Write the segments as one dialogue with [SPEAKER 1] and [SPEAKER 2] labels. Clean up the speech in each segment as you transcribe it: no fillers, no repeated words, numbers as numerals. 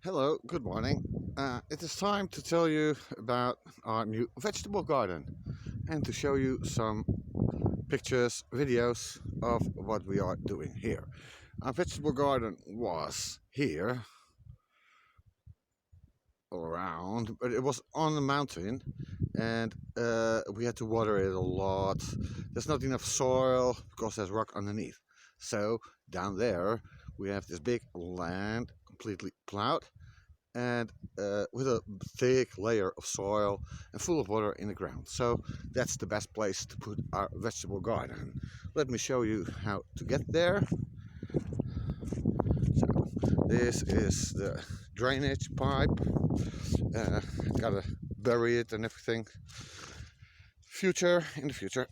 [SPEAKER 1] Hello, good morning. It is time to tell you about our new vegetable garden and to show you some pictures, videos of what we are doing here. Our vegetable garden was here all around, but it was on the mountain and we had to water it a lot. There's not enough soil because there's rock underneath. So down there we have this big land completely plowed and with a thick layer of soil and full of water in the ground. So that's the best place to put our vegetable garden. Let me show you how to get there. So this is the drainage pipe. Gotta bury it and everything. In the future.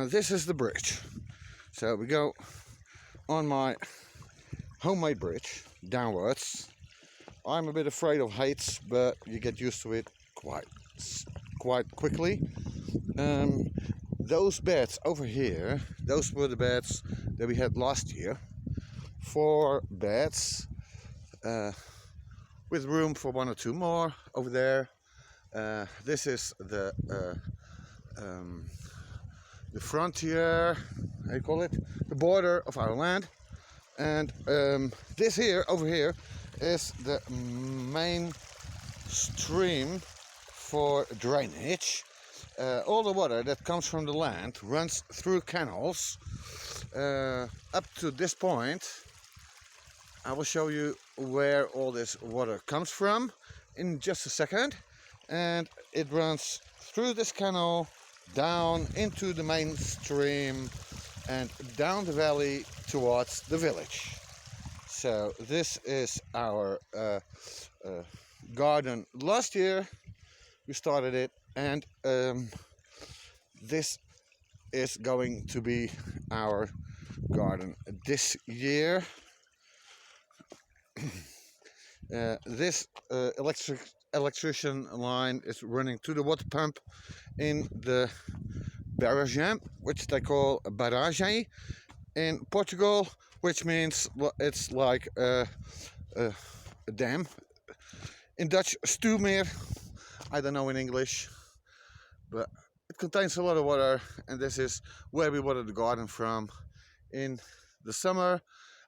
[SPEAKER 1] This is the bridge. So we go on my homemade bridge downwards. I'm a bit afraid of heights, but you get used to it quite quickly. Those beds over here, those were the beds that we had last year. 4 beds with room for 1 or 2 more over there. This is the frontier, how you call it, the border of our land. And this here, over here, is the main stream for drainage. All the water that comes from the land runs through canals up to this point. I will show you where all this water comes from in just a second, and it runs through this canal down into the main stream and down the valley towards the village. So this is our garden last year. We started it, and this is going to be our garden this year. This electrician line is running to the water pump in the barrage, which they call a barrage in Portugal, which means it's like a dam. In Dutch, stuwmeer. I don't know in English, but it contains a lot of water, and this is where we water the garden from in the summer,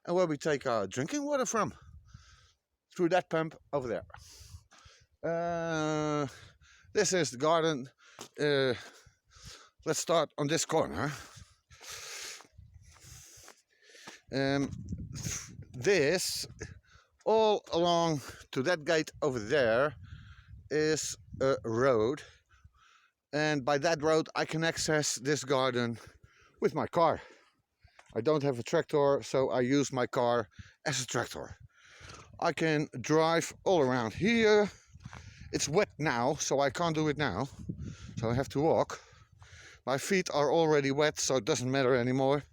[SPEAKER 1] and where we take our drinking water from, through that pump over there. This is the garden. Let's start on this corner. This, all along to that gate over there, is a road, and by that road I can access this garden with my car. I don't have a tractor, so I use my car as a tractor. I can drive all around here. It's wet now, so I can't do it now, so I have to walk. My feet are already wet, so it doesn't matter anymore.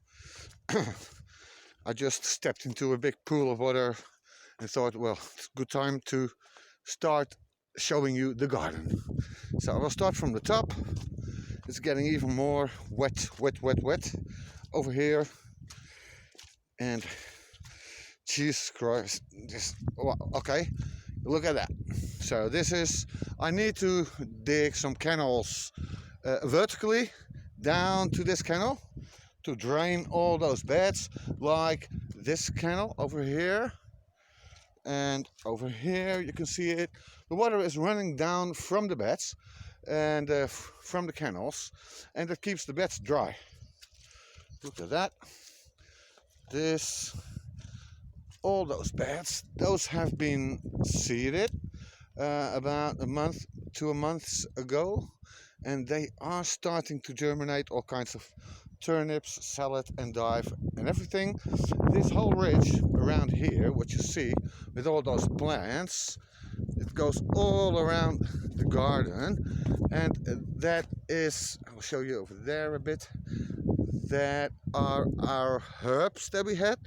[SPEAKER 1] I just stepped into a big pool of water and thought, well, it's a good time to start showing you the garden. So I will start from the top. It's getting even more wet over here. And Jesus Christ, okay, look at that. So this is, I need to dig some canals vertically down to this canal to drain all those beds, like this canal over here. And over here you can see it. The water is running down from the beds and from the canals, and it keeps the beds dry. Look at that. All those beds, those have been seeded about a month, 2 months ago, and they are starting to germinate all kinds of turnips, salad, endive, and everything. This whole ridge around here, what you see with all those plants, it goes all around the garden, and that is, I'll show you over there a bit, that are our herbs that we had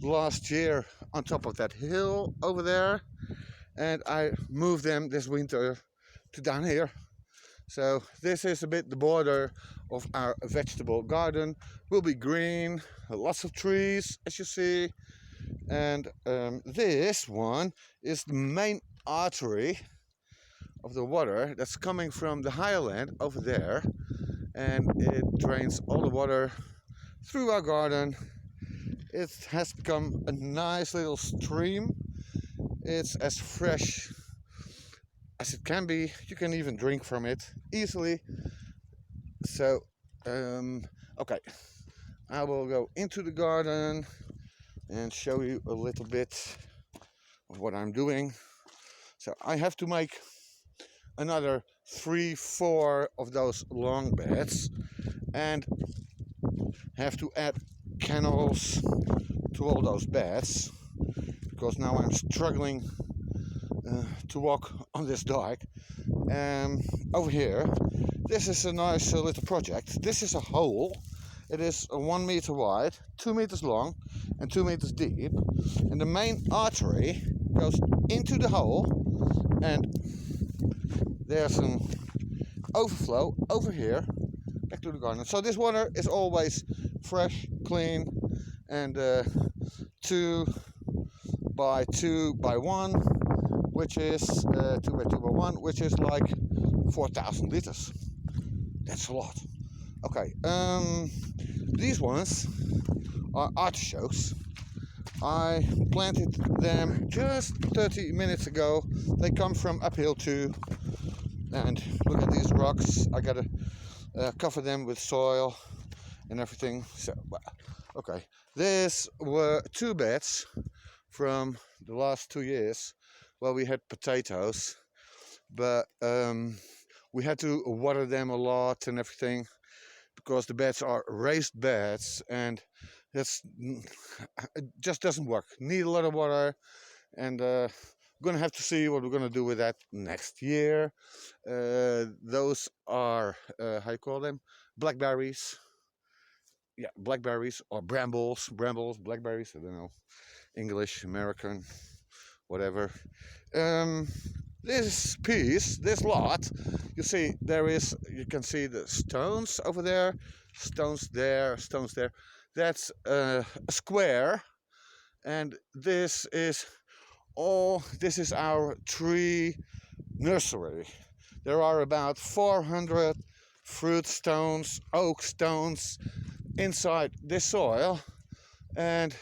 [SPEAKER 1] last year on top of that hill over there, and I moved them this winter to down here. So this is a bit the border of our vegetable garden. Will be green, lots of trees as you see, And this one is the main artery of the water that's coming from the higher land over there, and it drains all the water through our garden. It has become a nice little stream. It's as fresh as it can be. You can even drink from it easily. So okay, I will go into the garden and show you a little bit of what I'm doing. So I have to make another 3-4 of those long beds and have to add canals to all those beds, because now I'm struggling to walk on this dike. Over here, this is a nice little project. This is a hole. It is 1 meter wide, 2 meters long and 2 meters deep, and the main artery goes into the hole, and there's an overflow over here back to the garden. So this water is always fresh, clean, and 2 by 2 by 1, which is 2 by 2 by 1, which is like 4,000 liters. That's a lot. Okay, these ones are artichokes. I planted them just 30 minutes ago. They come from uphill too. And look at these rocks. I gotta cover them with soil and everything. So, okay, these were 2 beds from the last 2 years where we had potatoes, but we had to water them a lot and everything, because the beds are raised beds, and it just doesn't work. Need a lot of water, and we're gonna have to see what we're gonna do with that next year. Those are how you call them? Blackberries. Yeah, blackberries or brambles, blackberries. I don't know, English, American, whatever. This piece, this lot, you see there is, you can see the stones over there, stones there, stones there. That's a square, and this is our tree nursery. There are about 400 fruit stones, oak stones inside this soil, and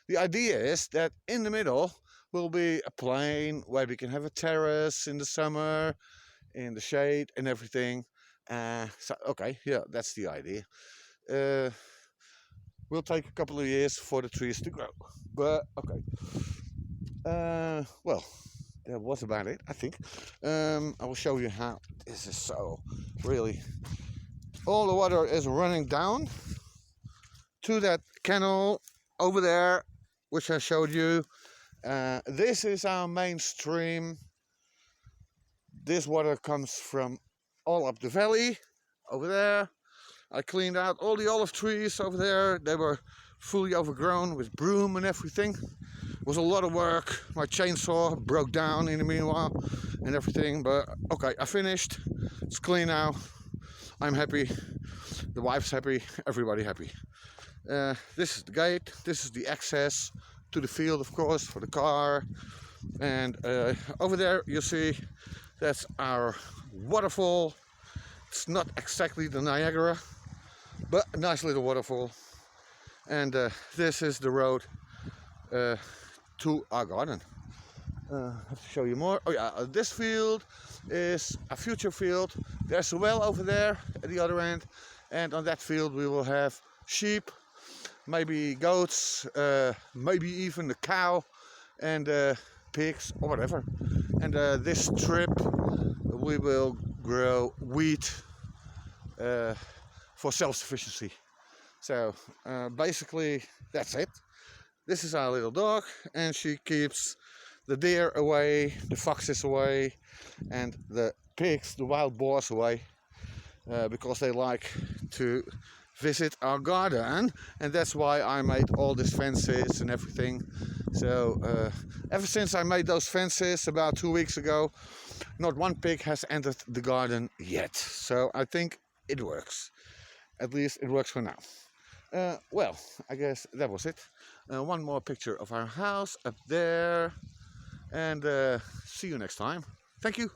[SPEAKER 1] the idea is that in the middle will be a plain where we can have a terrace in the summer, in the shade and everything. So okay, yeah, that's the idea. Will take a couple of years for the trees to grow, but okay. Well, that was about it, I think. I will show you how this is. So really, all the water is running down to that canal over there, which I showed you. This is our main stream. This water comes from all up the valley over there. I cleaned out all the olive trees over there. They were fully overgrown with broom and everything. It was a lot of work. My chainsaw broke down in the meanwhile and everything, but okay, I finished. It's clean now. I'm happy. The wife's happy. Everybody happy. This is the gate. This is the access to the field, of course, for the car. And over there you see that's our waterfall. It's not exactly the Niagara, but a nice little waterfall. And this is the road to our garden. I have to show you more. Oh yeah, this field is a future field. There's a well over there at the other end, and on that field we will have sheep, maybe goats, maybe even a cow, and pigs or whatever. And this strip we will grow wheat for self-sufficiency. So basically that's it. This is our little dog, and she keeps the deer away, the foxes away, and the pigs, the wild boars away, because they like to visit our garden, and that's why I made all these fences and everything. So ever since I made those fences about 2 weeks ago, not one pig has entered the garden yet. So I think it works. At least it works for now. Well, I guess that was it. One more picture of our house up there. And see you next time. Thank you.